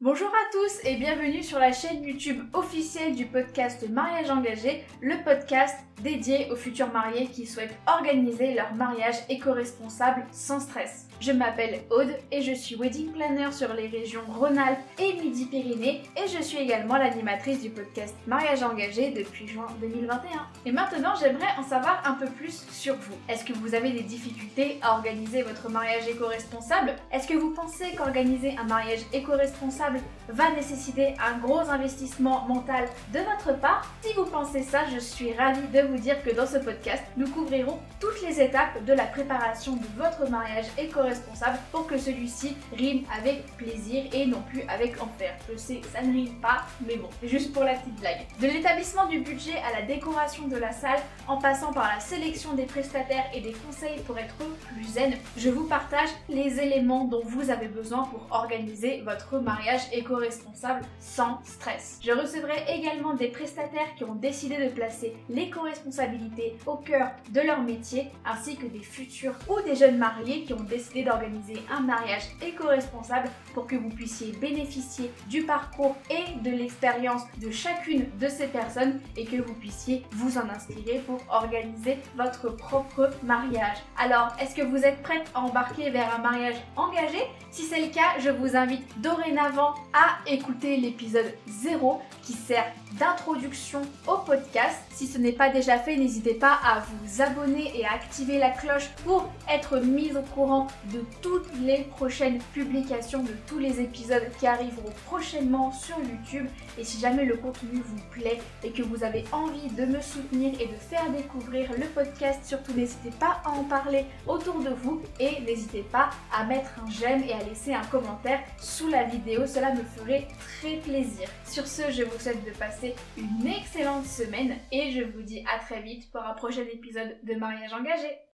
Bonjour à tous et bienvenue sur la chaîne YouTube officielle du podcast Mariage Engagé, le podcast dédié aux futurs mariés qui souhaitent organiser leur mariage éco-responsable sans stress. Je m'appelle Aude et je suis wedding planner sur les régions Rhône-Alpes et Midi-Pyrénées et je suis également l'animatrice du podcast Mariage Engagé depuis juin 2021. Et maintenant, j'aimerais en savoir un peu plus sur vous. Est-ce que vous avez des difficultés à organiser votre mariage éco-responsable? Est-ce que vous pensez qu'organiser un mariage éco-responsable va nécessiter un gros investissement mental de votre part? Si vous pensez ça, je suis ravie de vous dire que dans ce podcast, nous couvrirons toutes les étapes de la préparation de votre mariage éco-responsable pour que celui-ci rime avec plaisir et non plus avec enfer. Je sais, ça ne rime pas, mais bon, c'est juste pour la petite blague. De l'établissement du budget à la décoration de la salle, en passant par la sélection des prestataires et des conseils pour être plus zen, je vous partage les éléments dont vous avez besoin pour organiser votre mariage éco-responsable sans stress. Je recevrai également des prestataires qui ont décidé de placer l'éco-responsabilité au cœur de leur métier, ainsi que des futurs ou des jeunes mariés qui ont décidé d'organiser un mariage éco-responsable pour que vous puissiez bénéficier du parcours et de l'expérience de chacune de ces personnes et que vous puissiez vous en inspirer pour organiser votre propre mariage. Alors, est-ce que vous êtes prête à embarquer vers un mariage engagé? Si c'est le cas, je vous invite dorénavant à écouter l'épisode 0 qui sert d'introduction au podcast. Si ce n'est pas déjà fait, n'hésitez pas à vous abonner et à activer la cloche pour être mis au courant de toutes les prochaines publications, de tous les épisodes qui arriveront prochainement sur YouTube. Et si jamais le contenu vous plaît et que vous avez envie de me soutenir et de faire découvrir le podcast, surtout n'hésitez pas à en parler autour de vous et n'hésitez pas à mettre un j'aime et à laisser un commentaire sous la vidéo, cela me ferait très plaisir. Sur ce, je vous souhaite de passer une excellente semaine et je vous dis à très vite pour un prochain épisode de Mariage Engagé.